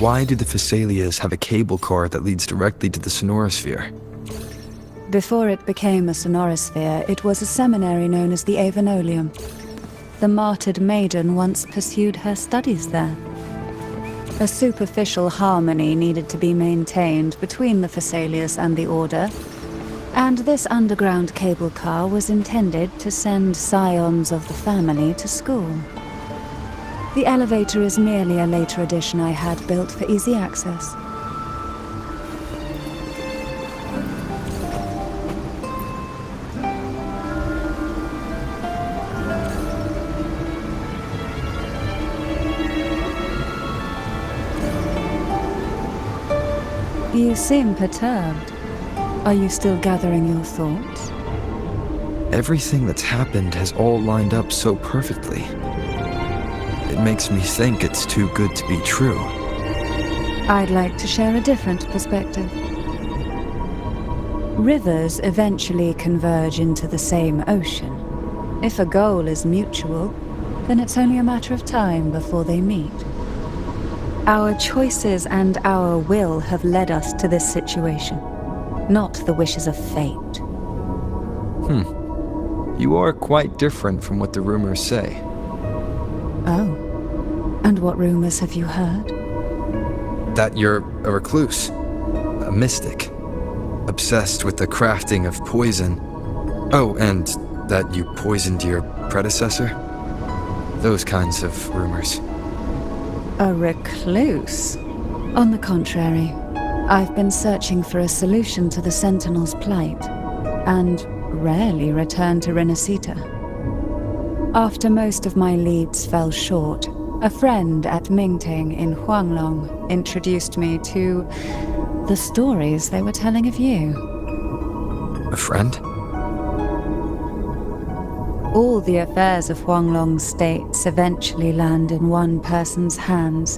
why do the Phasalias have a cable car that leads directly to the sonorosphere? Before it became a sonorosphere, it was a seminary known as the Avenolium. The martyred Maiden once pursued her studies there. A superficial harmony needed to be maintained between the Phasalias and the Order, and this underground cable car was intended to send scions of the family to school. The elevator is merely a later addition I had built for easy access. You seem perturbed. Are you still gathering your thoughts? Everything that's happened has all lined up so perfectly. It makes me think it's too good to be true. I'd like to share a different perspective. Rivers eventually converge into the same ocean. If a goal is mutual, then it's only a matter of time before they meet. Our choices and our will have led us to this situation, not the wishes of fate. You are quite different from what the rumors say. Oh. And what rumors have you heard? That you're a recluse, a mystic, obsessed with the crafting of poison. Oh, and that you poisoned your predecessor? Those kinds of rumors. A recluse? On the contrary, I've been searching for a solution to the Sentinel's plight, and rarely return to Renacita. After most of my leads fell short, a friend at Mingting in Huanglong introduced me to the stories they were telling of you. A friend? All the affairs of Huanglong's states eventually land in one person's hands.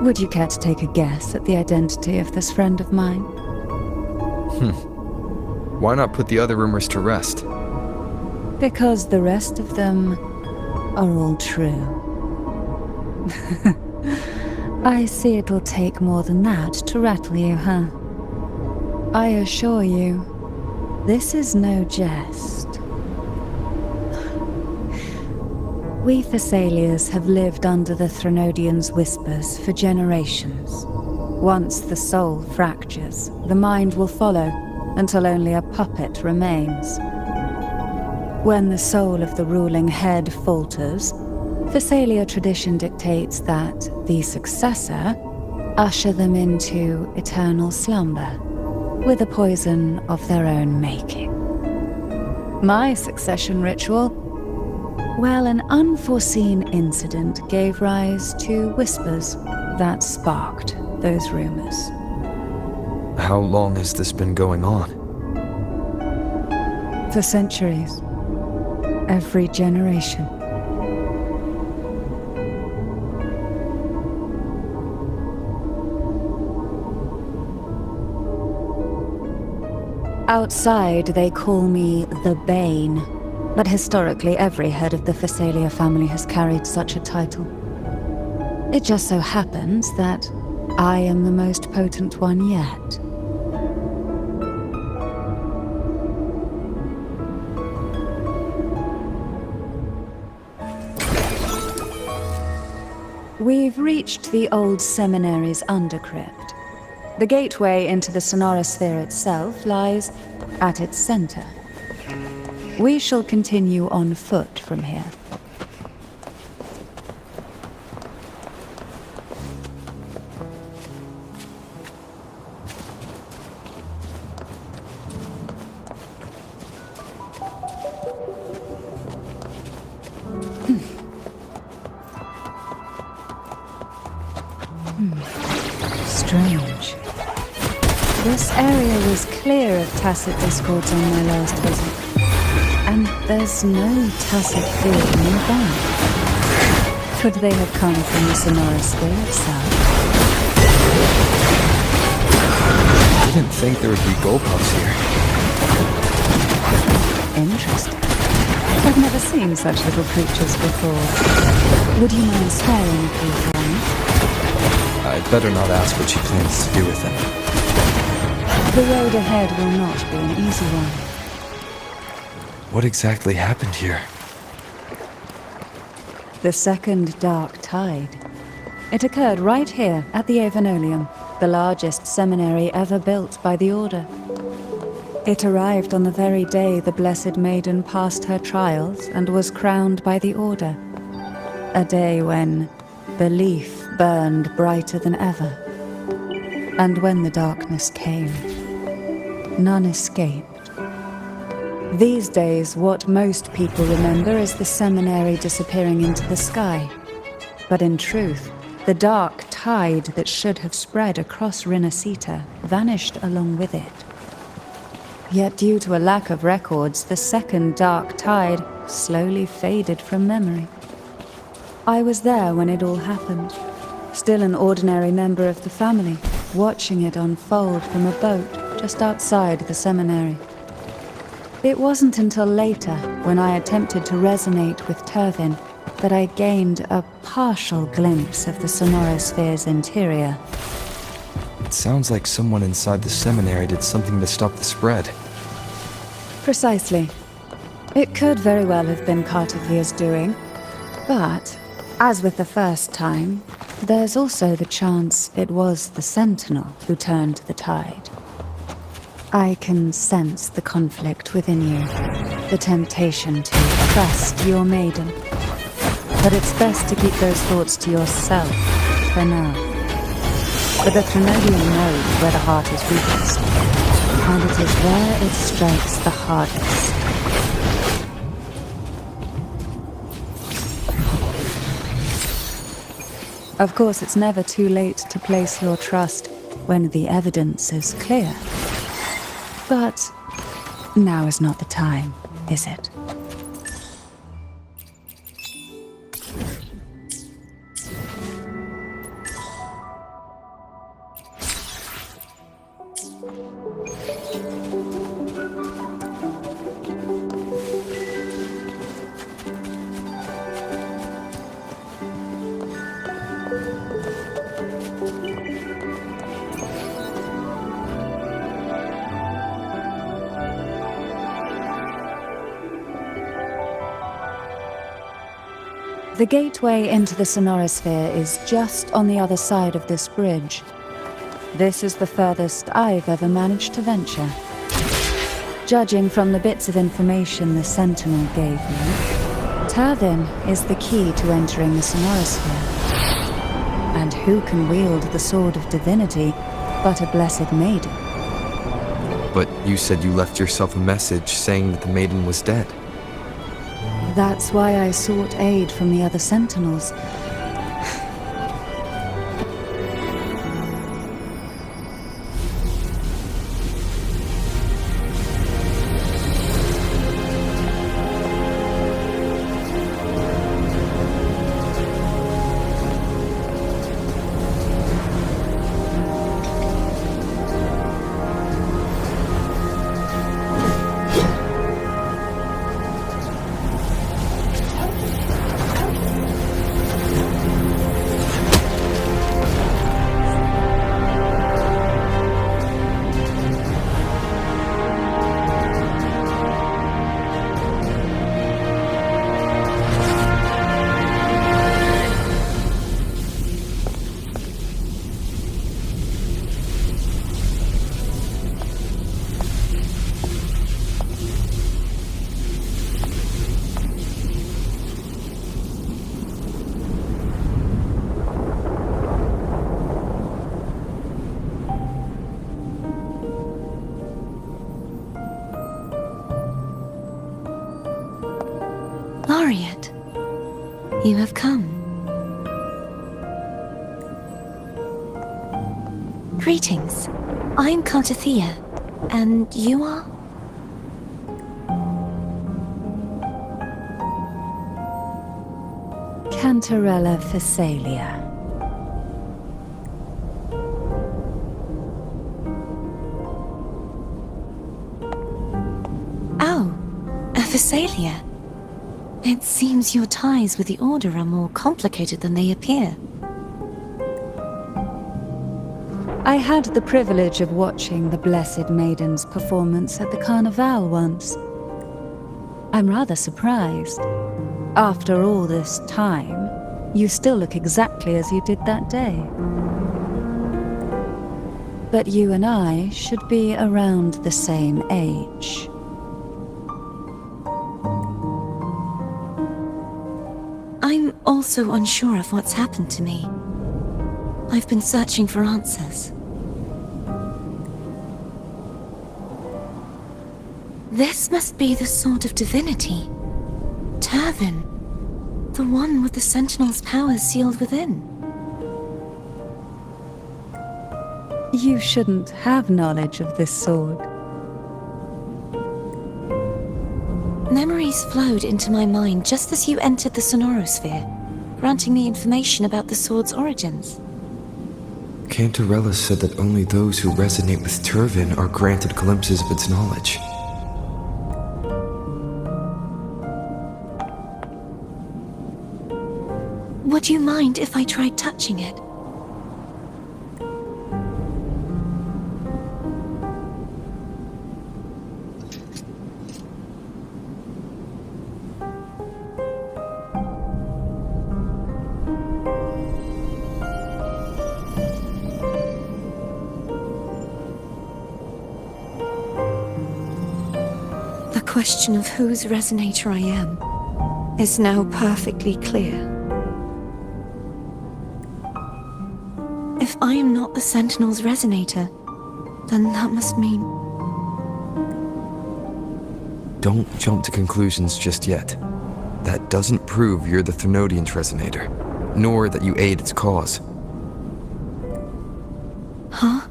Would you care to take a guess at the identity of this friend of mine? Why not put the other rumors to rest? Because the rest of them are all true. I see it'll take more than that to rattle you, huh? I assure you, this is no jest. We Thessalians have lived under the Threnodians' whispers for generations. Once the soul fractures, the mind will follow, until only a puppet remains. When the soul of the ruling head falters, Thessalia tradition dictates that the successor usher them into eternal slumber, with a poison of their own making. My succession ritual? Well, an unforeseen incident gave rise to whispers that sparked those rumors. How long has this been going on? For centuries. Every generation. Outside, they call me the Bane, but historically every head of the Thessalia family has carried such a title. It just so happens that I am the most potent one yet. We've reached the old seminary's undercrypt. The gateway into the sonorosphere itself lies at its center. We shall continue on foot from here. Strange. This area was clear of tacit discords on my last visit, and there's no tacit field nearby. Could they have come from the sonorosphere itself? I didn't think there would be Golpuffs here. Interesting. I've never seen such little creatures before. Would you mind swearing, please, Ryan? I'd better not ask what she plans to do with him. The road ahead will not be an easy one. What exactly happened here? The second dark tide. It occurred right here at the Avenolium, the largest seminary ever built by the Order. It arrived on the very day the Blessed Maiden passed her trials and was crowned by the Order. A day when belief burned brighter than ever. And when the darkness came, none escaped. These days, what most people remember is the seminary disappearing into the sky. But in truth, the dark tide that should have spread across Rinascita vanished along with it. Yet due to a lack of records, the second dark tide slowly faded from memory. I was there when it all happened, still an ordinary member of the family, watching it unfold from a boat just outside the seminary. It wasn't until later, when I attempted to resonate with Turvin, that I gained a partial glimpse of the Sonorosphere's interior. It sounds like someone inside the seminary did something to stop the spread. Precisely. It could very well have been Cartavier's doing, but, as with the first time, there's also the chance it was the Sentinel who turned the tide. I can sense the conflict within you, the temptation to trust your maiden. But it's best to keep those thoughts to yourself, for now. But the Thrunodian knows where the heart is weakest, and it is where it strikes the hardest. Of course, it's never too late to place your trust when the evidence is clear. But now is not the time, is it? The gateway into the Sonorosphere is just on the other side of this bridge. This is the furthest I've ever managed to venture. Judging from the bits of information the Sentinel gave me, Turvin is the key to entering the Sonorosphere. And who can wield the Sword of Divinity but a Blessed Maiden? But you said you left yourself a message saying that the Maiden was dead. That's why I sought aid from the other Sentinels. Laureate, you have come. Greetings. I'm Cartavia, and you are? Cantarella Phasalia. Oh, a Phasalia. It seems your ties with the Order are more complicated than they appear. I had the privilege of watching the Blessed Maiden's performance at the Carnival once. I'm rather surprised. After all this time, you still look exactly as you did that day. But you and I should be around the same age. I'm also unsure of what's happened to me. I've been searching for answers. This must be the Sword of Divinity. Turvin. The one with the Sentinel's powers sealed within. You shouldn't have knowledge of this sword. Memories flowed into my mind just as you entered the Sonorosphere, granting me information about the sword's origins. Cantarella said that only those who resonate with Turvin are granted glimpses of its knowledge. Would you mind if I tried touching it? The question of whose resonator I am is now perfectly clear. If I am not the Sentinel's resonator, then that must mean... Don't jump to conclusions just yet. That doesn't prove you're the Threnodian's resonator, nor that you aid its cause. Huh?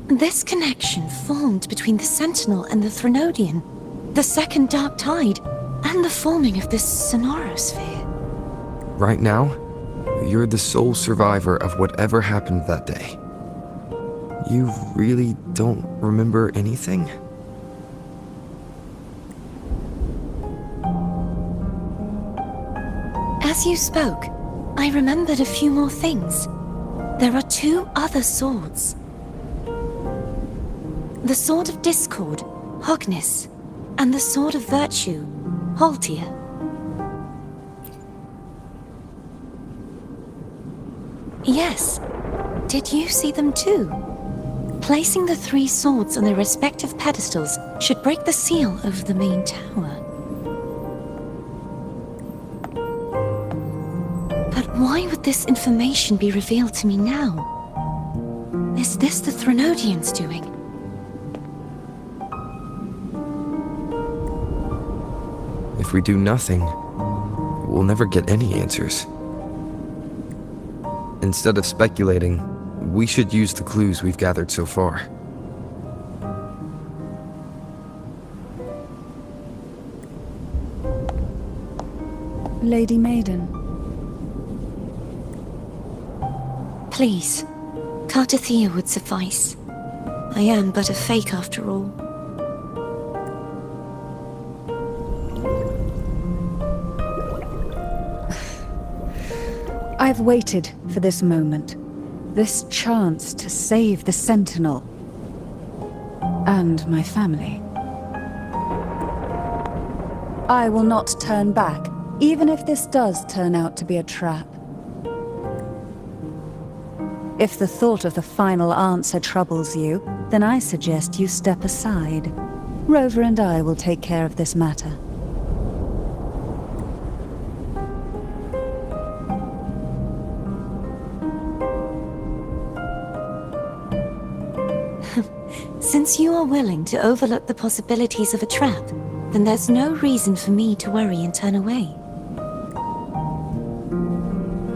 This connection formed between the Sentinel and the Threnodian, the second Dark Tide, and the forming of this Sonorosphere. Right now, you're the sole survivor of whatever happened that day. You really don't remember anything? As you spoke, I remembered a few more things. There are two other swords. The Sword of Discord, Hognis, and the Sword of Virtue, Haltia. Yes. Did you see them too? Placing the three swords on their respective pedestals should break the seal over the main tower. But why would this information be revealed to me now? Is this the Threnodians' doing? If we do nothing, we'll never get any answers. Instead of speculating, we should use the clues we've gathered so far. Lady Maiden. Please, Cartathea would suffice. I am but a fake after all. I've waited for this moment, this chance to save the Sentinel and my family. I will not turn back, even if this does turn out to be a trap. If the thought of the final answer troubles you, then I suggest you step aside. Rover and I will take care of this matter. Since you are willing to overlook the possibilities of a trap, then there's no reason for me to worry and turn away.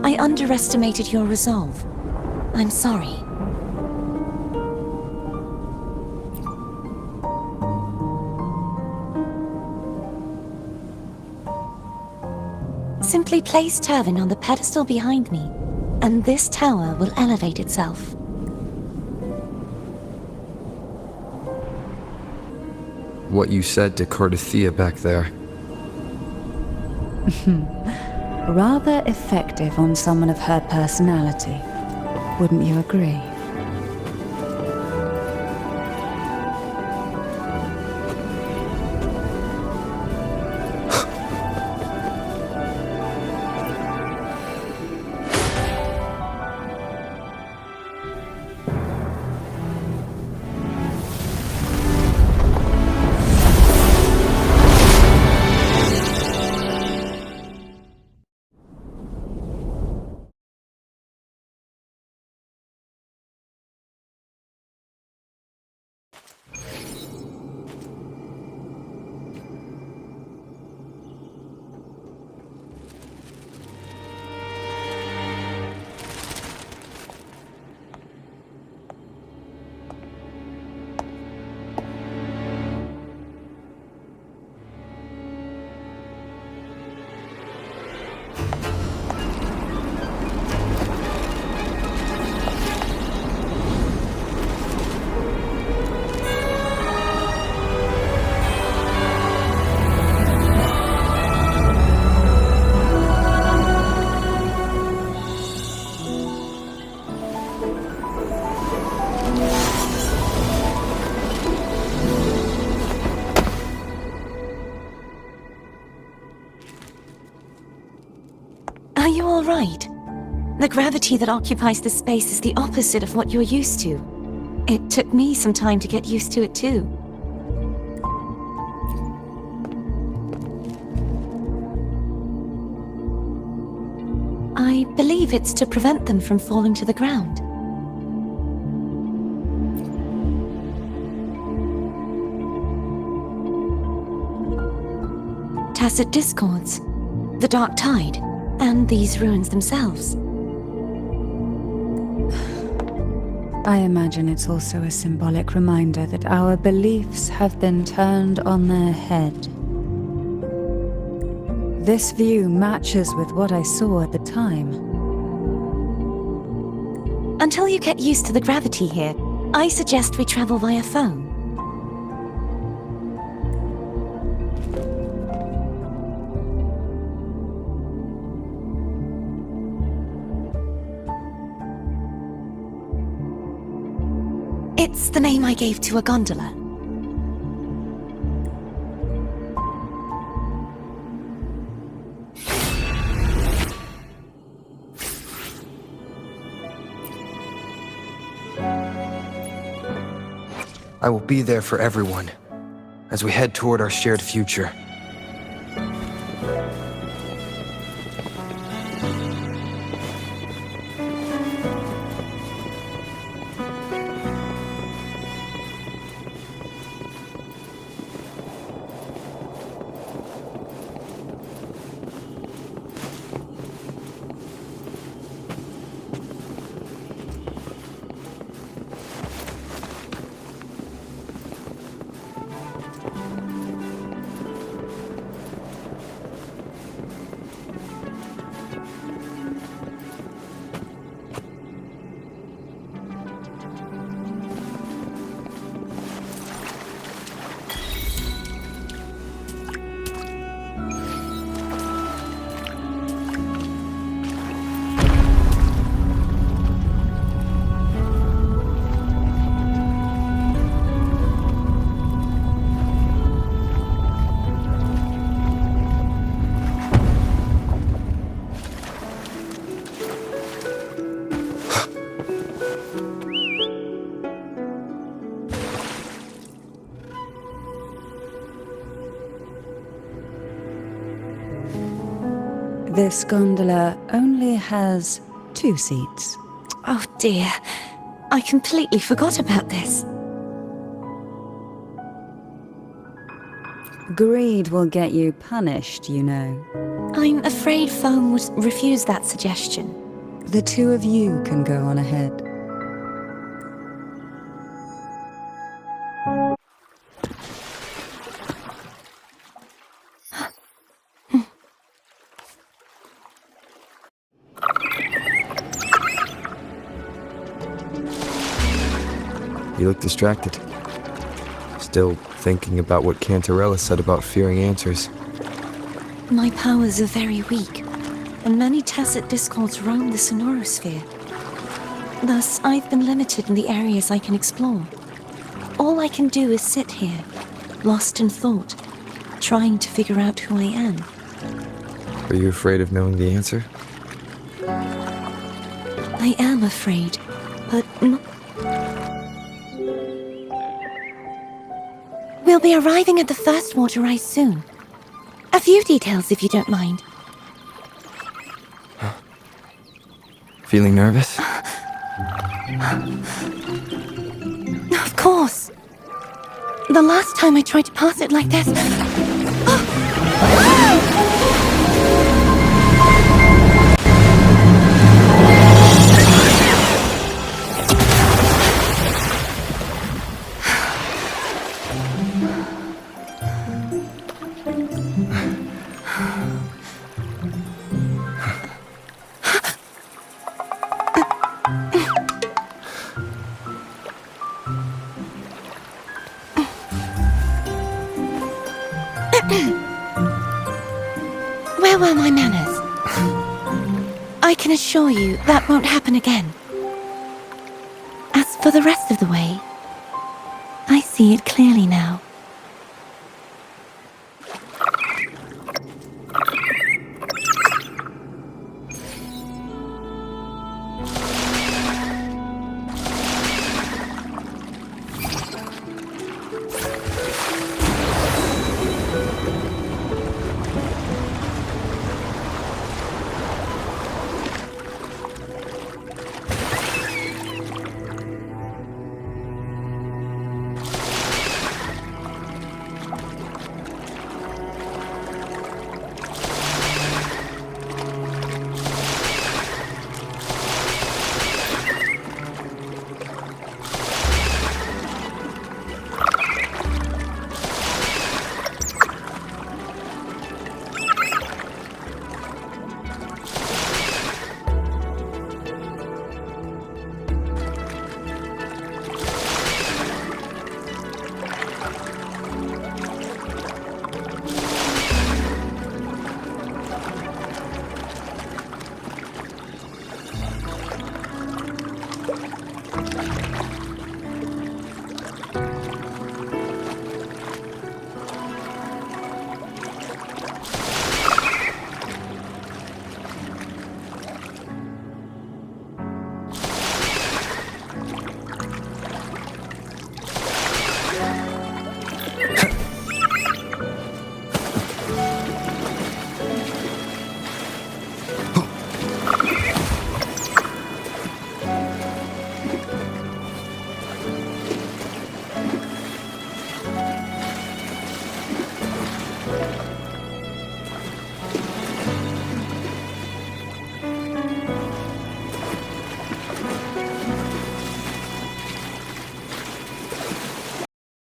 I underestimated your resolve. I'm sorry. Simply place Turvin on the pedestal behind me, and this tower will elevate itself. What you said to Cartathea back there. Rather effective on someone of her personality. Wouldn't you agree? Are you all right? The gravity that occupies this space is the opposite of what you're used to. It took me some time to get used to it too. I believe it's to prevent them from falling to the ground. Tacit discords, the dark tide, and these ruins themselves. I imagine it's also a symbolic reminder that our beliefs have been turned on their head. This view matches with what I saw at the time. Until you get used to the gravity here, I suggest we travel via phone. It's the name I gave to a gondola. I will be there for everyone as we head toward our shared future. This gondola only has 2 seats. Oh dear, I completely forgot about this. Greed will get you punished, you know. I'm afraid Foam would refuse that suggestion. The 2 of you can go on ahead. You look distracted. Still thinking about what Cantarella said about fearing answers. My powers are very weak. and many tacit discords roam the sonorosphere. Thus, I've been limited in the areas I can explore. All I can do is sit here, lost in thought, trying to figure out who I am. Are you afraid of knowing the answer? I am afraid, but we'll be arriving at the first water rise soon. A few details, if you don't mind. Feeling nervous? Of course. The last time I tried to pass it like this... Where were my manners? I can assure you that won't happen again. As for the rest of the way, I see it clearly now.